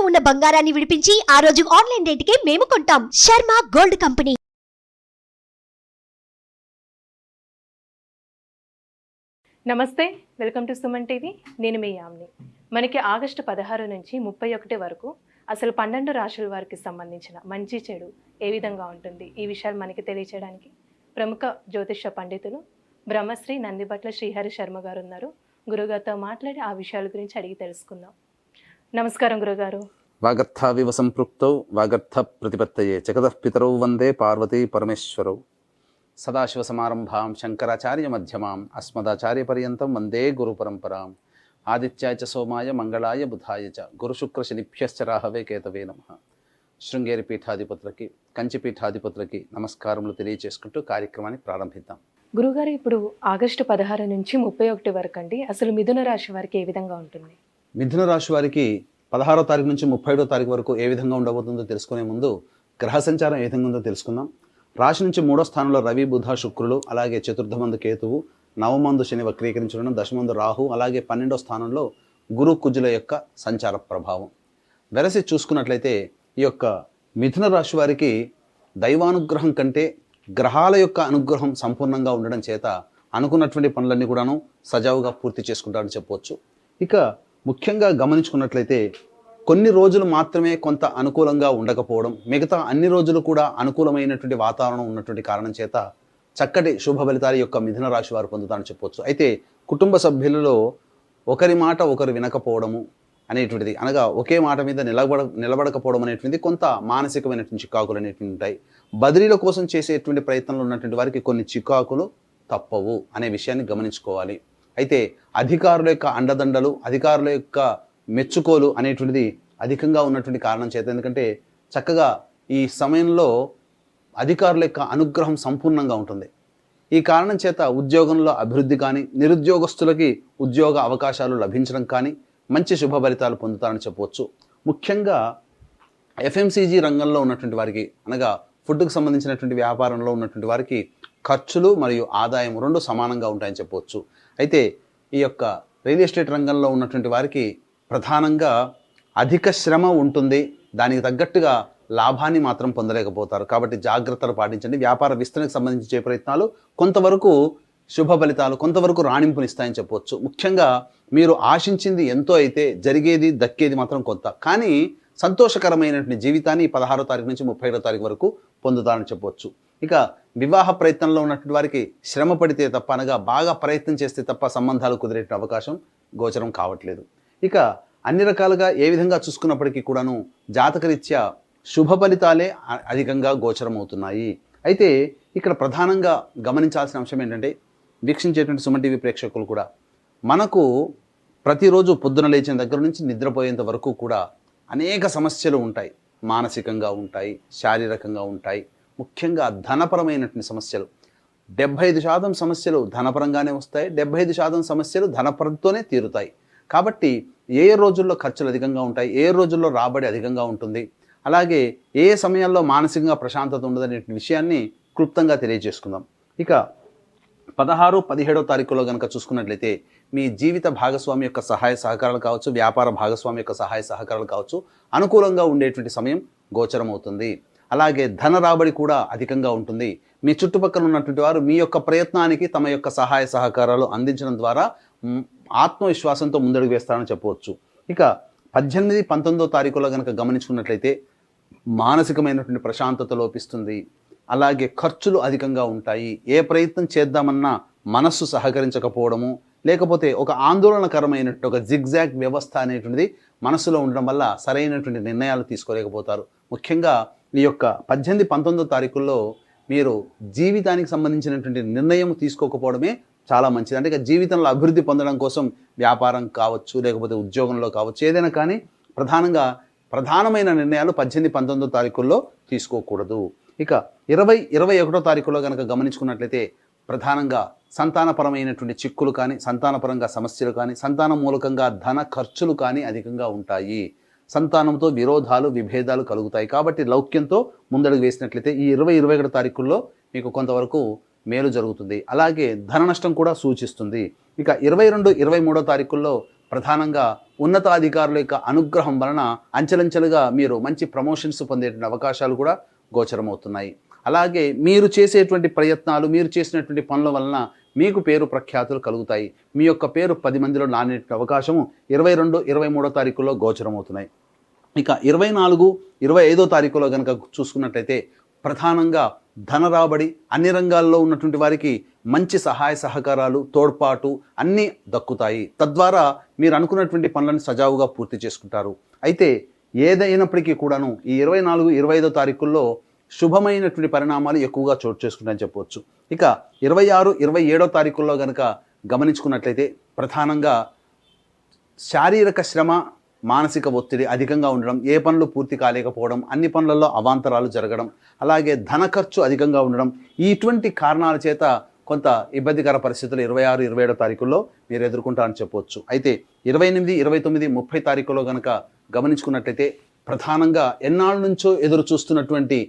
తాకట్టులో ఉన్న బంగారాన్ని విడిపించి ఆ రోజు ఆన్లైన్ రేటుకే మేము కొంటాం. Sharma gold company. నమస్తే, వెల్కమ్ టు సుమన్ టీవీ. నేను మీ యామ్ని. మనకి ఆగస్టు 16 నుంచి 31 వరకు అసలు 12 రాశుల వారికి సంబంధించిన మంచి చెడు ఏ విధంగా ఉంటుంది, ఈ విషయాలు మనకి తెలియచేయడానికి ప్రముఖ జ్యోతిష పండితులు బ్రహ్మశ్రీ నందిబట్ల శ్రీహరి శర్మ గారు ఉన్నారు. గురుగారితో మాట్లాడి ఆ విషయాల గురించి అడిగి తెలుసుకుందాం. నమస్కారం గురుగారు. వాగర్థావివ సంపృక్తౌ వాగర్థ ప్రతిపత్తయే జగతః పితరౌ వందే పార్వతీ పరమేశ్వరౌ. సదాశివసమారంభాం శంకరాచార్య మధ్యమాం అస్మదాచార్య పర్యంతం వందే గురు పరంపరాం. ఆదిత్యాయ చ సోమాయ మంగళాయ బుధాయ చ గురుశుక్ర శనిభ్యశ్చ రాహవే కేతవే నమః. శృంగేరి పీఠాధిపతులకి, కంచి పీఠాధిపతులకి నమస్కారములు తెలియచేసుకుంటూ కార్యక్రమాన్ని ప్రారంభిద్దాం. గురుగారు, ఇప్పుడు ఆగస్టు 16 నుంచి 31 వరకు అండి అసలు మిథున రాశి వారికి ఏ విధంగా ఉంటుంది? మిథున రాశి వారికి 16వ తారీఖు నుంచి 31వ తారీఖు వరకు ఏ విధంగా ఉండబోతుందో తెలుసుకునే ముందు గ్రహ సంచారం ఏ విధంగా ఉందో తెలుసుకుందాం. రాశి నుంచి 3వ స్థానంలో రవి, బుధ, శుక్రులు, అలాగే చతుర్థమందు కేతువు, నవమందు శని వక్రీకరించడం, దశమందు రాహు, అలాగే 12వ స్థానంలో గురు, కుజుల యొక్క సంచార ప్రభావం. వెరసి చూసుకున్నట్లయితే ఈ యొక్క మిథున రాశి వారికి దైవానుగ్రహం కంటే గ్రహాల యొక్క అనుగ్రహం సంపూర్ణంగా ఉండడం చేత అనుకున్నటువంటి పనులన్నీ కూడాను సజావుగా పూర్తి చేసుకుంటారని చెప్పవచ్చు. ఇక ముఖ్యంగా గమనించుకున్నట్లయితే కొన్ని రోజులు మాత్రమే కొంత అనుకూలంగా ఉండకపోవడం, మిగతా అన్ని రోజులు కూడా అనుకూలమైనటువంటి వాతావరణం ఉన్నటువంటి కారణం చేత చక్కటి శుభ ఫలితాలు యొక్క మిథున రాశి వారు పొందుతారని చెప్పవచ్చు. అయితే కుటుంబ సభ్యులలో ఒకరి మాట ఒకరు వినకపోవడము అనేటువంటిది, అనగా ఒకే మాట మీద నిలబడకపోవడం అనేటువంటిది కొంత మానసికమైనటువంటి చికాకులు అనేటువంటి ఉంటాయి. బదిలీల కోసం చేసేటువంటి ప్రయత్నంలో ఉన్నటువంటి వారికి కొన్ని చికాకులు తప్పవు అనే విషయాన్ని గమనించుకోవాలి. అయితే అధికారుల యొక్క అండదండలు, అధికారుల యొక్క మెచ్చుకోలు అనేటువంటిది అధికంగా ఉన్నటువంటి కారణం చేత, ఎందుకంటే చక్కగా ఈ సమయంలో అధికారుల యొక్క అనుగ్రహం సంపూర్ణంగా ఉంటుంది. ఈ కారణం చేత ఉద్యోగంలో అభివృద్ధి కానీ, నిరుద్యోగస్తులకి ఉద్యోగ అవకాశాలు లభించడం కానీ మంచి శుభ ఫలితాలు పొందుతారని చెప్పవచ్చు. ముఖ్యంగా ఎఫ్ఎంసీజీ రంగంలో ఉన్నటువంటి వారికి, అనగా ఫుడ్కు సంబంధించినటువంటి వ్యాపారంలో ఉన్నటువంటి వారికి ఖర్చులు మరియు ఆదాయం రెండు సమానంగా ఉంటాయని చెప్పవచ్చు. అయితే ఈ యొక్క రియల్ ఎస్టేట్ రంగంలో ఉన్నటువంటి వారికి ప్రధానంగా అధిక శ్రమ ఉంటుంది, దానికి తగ్గట్టుగా లాభాన్ని మాత్రం పొందలేకపోతారు. కాబట్టి జాగ్రత్తలు పాటించండి. వ్యాపార విస్తరణకు సంబంధించి చే ప్రయత్నాలు కొంతవరకు శుభ ఫలితాలు, కొంతవరకు రాణింపునిస్తాయని చెప్పవచ్చు. ముఖ్యంగా మీరు ఆశించింది ఎంతో అయితే జరిగేది దక్కేది మాత్రం కొంత, కానీ సంతోషకరమైనటువంటి జీవితాన్ని 16వ తారీఖు నుంచి 31వ తారీఖు వరకు పొందుతారని చెప్పవచ్చు. ఇక వివాహ ప్రయత్నంలో ఉన్నటువంటి వారికి శ్రమ పడితే తప్ప, అనగా బాగా ప్రయత్నం చేస్తే తప్ప సంబంధాలు కుదిరే అవకాశం గోచరం కావట్లేదు. ఇక అన్ని రకాలుగా ఏ విధంగా చూసుకున్నప్పటికీ కూడాను జాతకరీత్యా శుభ ఫలితాలే అధికంగా గోచరం అవుతున్నాయి. అయితే ఇక్కడ ప్రధానంగా గమనించాల్సిన అంశం ఏంటంటే, వీక్షించేటువంటి సుమన్ టీవీ ప్రేక్షకులు కూడా మనకు ప్రతిరోజు పొద్దున లేచిన దగ్గర నుంచి నిద్రపోయేంత వరకు కూడా అనేక సమస్యలు ఉంటాయి. మానసికంగా ఉంటాయి, శారీరకంగా ఉంటాయి. ముఖ్యంగా ధనపరమైనటువంటి సమస్యలు 75% సమస్యలు ధనపరంగానే వస్తాయి, 75% సమస్యలు ధనపరంతోనే తీరుతాయి. కాబట్టి ఏ రోజుల్లో ఖర్చులు అధికంగా ఉంటాయి, ఏ రోజుల్లో రాబడి అధికంగా ఉంటుంది, అలాగే ఏ సమయాల్లో మానసికంగా ప్రశాంతత ఉండదనే విషయాన్ని క్లుప్తంగా తెలియజేసుకుందాం. ఇక 16, 17వ తారీఖులో కనుక చూసుకున్నట్లయితే మీ జీవిత భాగస్వామి యొక్క సహాయ సహకారాలు కావచ్చు, వ్యాపార భాగస్వామి యొక్క సహాయ సహకారాలు కావచ్చు, అనుకూలంగా ఉండేటువంటి సమయం గోచరం అవుతుంది. అలాగే ధన రాబడి కూడా అధికంగా ఉంటుంది. మీ చుట్టుపక్కల ఉన్నటువంటి వారు మీ యొక్క ప్రయత్నానికి తమ యొక్క సహాయ సహకారాలు అందించడం ద్వారా ఆత్మవిశ్వాసంతో ముందడుగు వేస్తారని చెప్పవచ్చు. ఇక 18, 19వ తారీఖులో కనుక గమనించుకున్నట్లయితే మానసికమైనటువంటి ప్రశాంతత లోపిస్తుంది. అలాగే ఖర్చులు అధికంగా ఉంటాయి. ఏ ప్రయత్నం చేద్దామన్నా మనస్సు సహకరించకపోవడము, లేకపోతే ఒక ఆందోళనకరమైనటువంటి ఒక జిగ్జాగ్ వ్యవస్థ అనేటువంటిది మనస్సులో ఉండడం వల్ల సరైనటువంటి నిర్ణయాలు తీసుకోలేకపోతారు. ముఖ్యంగా ఈ యొక్క 18, 19వ తారీఖుల్లో మీరు జీవితానికి సంబంధించినటువంటి నిర్ణయం తీసుకోకపోవడమే చాలా మంచిది. అంటే జీవితంలో అభివృద్ధి పొందడం కోసం వ్యాపారం కావచ్చు, లేకపోతే ఉద్యోగంలో కావచ్చు, ఏదైనా కానీ ప్రధానమైన నిర్ణయాలు 18, 19వ తారీఖుల్లో తీసుకోకూడదు. ఇక 20, 21వ తారీఖులో కనుక గమనించుకున్నట్లయితే ప్రధానంగా సంతానపరమైనటువంటి చిక్కులు కానీ, సంతానపరంగా సమస్యలు కానీ, సంతానం మూలకంగా ధన ఖర్చులు కానీ అధికంగా ఉంటాయి. సంతానంతో విరోధాలు, విభేదాలు కలుగుతాయి. కాబట్టి లౌక్యంతో ముందడుగు వేసినట్లయితే ఈ 20, 21 తారీఖుల్లో మీకు కొంతవరకు మేలు జరుగుతుంది. అలాగే ధన నష్టం కూడా సూచిస్తుంది. ఇక 22, 23వ తారీఖుల్లో ప్రధానంగా ఉన్నతాధికారుల యొక్క అనుగ్రహం వలన అంచెలంచెలుగా మీరు మంచి ప్రమోషన్స్ పొందేటువంటి అవకాశాలు కూడా గోచరమవుతున్నాయి. అలాగే మీరు చేసేటువంటి ప్రయత్నాలు, మీరు చేసినటువంటి పనుల వలన మీకు పేరు ప్రఖ్యాతులు కలుగుతాయి. మీ యొక్క పేరు 10 మందిలో నానేటువంటి అవకాశము 22, 23 తారీఖుల్లో గోచరమవుతున్నాయి. ఇక 24, 25 తారీఖులో కనుక చూసుకున్నట్లయితే ప్రధానంగా ధన రాబడి, అన్ని రంగాల్లో ఉన్నటువంటి వారికి మంచి సహాయ సహకారాలు, తోడ్పాటు అన్నీ దక్కుతాయి. తద్వారా మీరు అనుకున్నటువంటి పనులను సజావుగా పూర్తి చేసుకుంటారు. అయితే ఏదైనప్పటికీ కూడాను ఈ 24, 25 తారీఖుల్లో శుభమైనటువంటి పరిణామాలు ఎక్కువగా చోటు చేసుకుంటాయని చెప్పవచ్చు. ఇక 26, 27 తారీఖుల్లో కనుక గమనించుకున్నట్లయితే ప్రధానంగా శారీరక శ్రమ, మానసిక ఒత్తిడి అధికంగా ఉండడం, ఏ పనులు పూర్తి కాలేకపోవడం, అన్ని పనులలో అవాంతరాలు జరగడం, అలాగే ధన ఖర్చు అధికంగా ఉండడం, ఇటువంటి కారణాల చేత కొంత ఇబ్బందికర పరిస్థితులు 26, 27 తారీఖుల్లో మీరు ఎదుర్కొంటారని చెప్పవచ్చు. అయితే 28, 29, 30 తారీఖులో కనుక గమనించుకున్నట్లయితే ప్రధానంగా ఎన్నాళ్ళ నుంచో ఎదురు చూస్తున్నటువంటి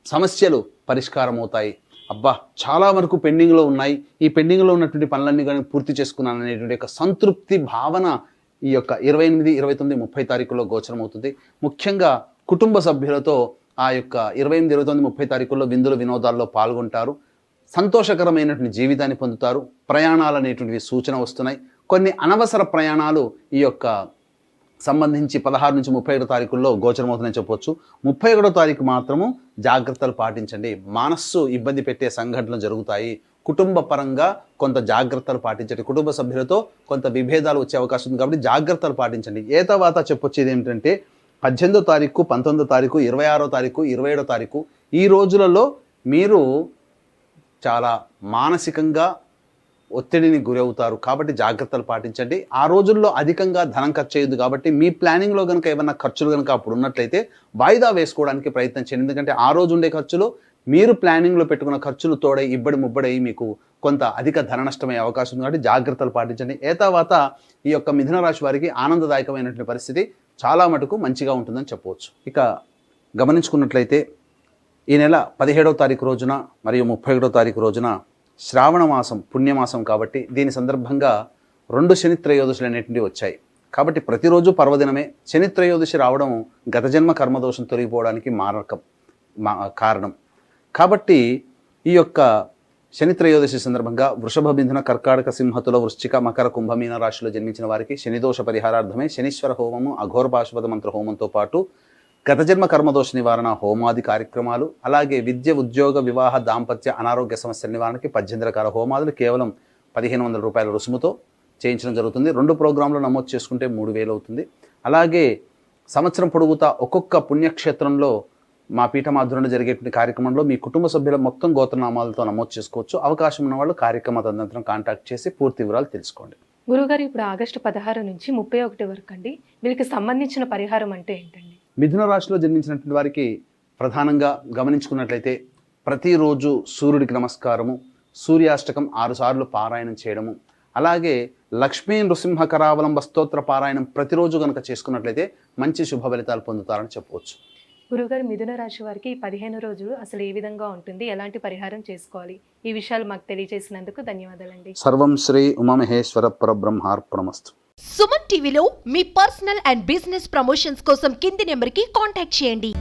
సమస్యలు పరిష్కారం అవుతాయి. అబ్బా, చాలా వరకు పెండింగ్లో ఉన్నాయి, ఈ పెండింగ్లో ఉన్నటువంటి పనులన్నీ కానీ పూర్తి చేసుకున్నాను అనేటువంటి ఒక సంతృప్తి భావన ఈ యొక్క 28, 29, 30 తారీఖుల్లో గోచరమవుతుంది. ముఖ్యంగా కుటుంబ సభ్యులతో ఆ యొక్క 28, 29, 30 తారీఖుల్లో విందులు వినోదాల్లో పాల్గొంటారు. సంతోషకరమైనటువంటి జీవితాన్ని పొందుతారు. ప్రయాణాలు అనేటువంటివి సూచన వస్తున్నాయి. కొన్ని అనవసర ప్రయాణాలు ఈ యొక్క సంబంధించి 16 నుంచి 31 తారీఖుల్లో గోచరమవుతుందని చెప్పవచ్చు. 31 తారీఖు మాత్రము జాగ్రత్తలు పాటించండి. మనస్సు ఇబ్బంది పెట్టే సంఘటనలు జరుగుతాయి. కుటుంబ పరంగా కొంత జాగ్రత్తలు పాటించండి. కుటుంబ సభ్యులతో కొంత విభేదాలు వచ్చే అవకాశం ఉంది కాబట్టి జాగ్రత్తలు పాటించండి. ఏ తర్వాత చెప్పొచ్చేది ఏమిటంటే 18 తారీఖు, 19 తారీఖు, 26 తారీఖు, 27 తారీఖు ఈ రోజులలో మీరు చాలా మానసికంగా ఒత్తిడిని గురవుతారు కాబట్టి జాగ్రత్తలు పాటించండి. ఆ రోజుల్లో అధికంగా ధనం ఖర్చు అయ్యింది కాబట్టి మీ ప్లానింగ్లో కనుక ఏమైనా ఖర్చులు కనుక అప్పుడు ఉన్నట్లయితే వాయిదా వేసుకోవడానికి ప్రయత్నం చేయండి. ఎందుకంటే ఆ రోజు ఉండే ఖర్చులు మీరు ప్లానింగ్లో పెట్టుకున్న ఖర్చులు తోడై ముబ్బడై మీకు కొంత అధిక ధన నష్టమయ్యే అవకాశం ఉంది కాబట్టి జాగ్రత్తలు పాటించండి. ఏ తర్వాత ఈ యొక్క మిథున రాశి వారికి ఆనందదాయకమైనటువంటి పరిస్థితి చాలా మటుకు మంచిగా ఉంటుందని చెప్పవచ్చు. ఇక గమనించుకున్నట్లయితే ఈ నెల 17వ తారీఖు రోజున మరియు 31వ తారీఖు రోజున శ్రావణ మాసం పుణ్యమాసం కాబట్టి దీని సందర్భంగా 2 శని త్రయోదశులు అనేటువంటివి వచ్చాయి. కాబట్టి ప్రతిరోజు పర్వదినమే. శని త్రయోదశి రావడం గత జన్మ కర్మదోషం తొలగిపోవడానికి కారణం. కాబట్టి ఈ యొక్క శని త్రయోదశి సందర్భంగా వృషభ, మిథున, కర్కాటక, సింహతుల, వృశ్చిక, మకర, కుంభమీన రాశిలో జన్మించిన వారికి శనిదోష పరిహారార్థమై శనీశ్వర హోమము, అఘోర పాశుపత మంత్ర హోమంతో పాటు గత జన్మ కర్మదోష నివారణ హోమాది కార్యక్రమాలు, అలాగే విద్య, ఉద్యోగ, వివాహ, దాంపత్య, అనారోగ్య సమస్యల నివారణకి 18 రకాల హోమాదులు కేవలం 1500 రూపాయల రుసుముతో చేయించడం జరుగుతుంది. 2 ప్రోగ్రాంలు నమోదు చేసుకుంటే 3000 అవుతుంది. అలాగే సంవత్సరం పొడుగుతా ఒక్కొక్క పుణ్యక్షేత్రంలో మా పీఠమాధురంలో జరిగేటువంటి కార్యక్రమంలో మీ కుటుంబ సభ్యుల మొత్తం గోత్రనామాలతో నమోదు చేసుకోవచ్చు. అవకాశం ఉన్న వాళ్ళు కార్యక్రమ తదనంతరం కాంటాక్ట్ చేసి పూర్తి వివరాలు తెలుసుకోండి. గురుగారు, ఇప్పుడు ఆగస్టు 16 నుంచి 31 వరకు అండి, వీళ్ళకి సంబంధించిన పరిహారం అంటే ఏంటండి? మిథున రాశిలో జన్మించినటువంటి వారికి ప్రధానంగా గమనించుకున్నట్లయితే ప్రతిరోజు సూర్యుడికి నమస్కారము, సూర్యాష్టకం 6 సార్లు పారాయణం చేయడము, అలాగే లక్ష్మీ నృసింహ కరావలంబ స్తోత్ర పారాయణం ప్రతిరోజు కనుక చేసుకున్నట్లయితే మంచి శుభ ఫలితాలు పొందుతారని చెప్పవచ్చు. గురుగారు, మిథున రాశి వారికి 15 రోజులు అసలు ఏ విధంగా ఉంటుంది, ఎలాంటి పరిహారం చేసుకోవాలి, ఈ విషయాలు మాకు తెలియజేసినందుకు ధన్యవాదాలండి. సర్వం శ్రీ ఉమామహేశ్వర పరబ్రహ్మార్పణమస్తు. సుమన్ టీవీలో మీ పర్సనల్ అండ్ బిజినెస్ ప్రమోషన్స్ కోసం కింది నెంబర్కి కాంటాక్ట్ చేయండి.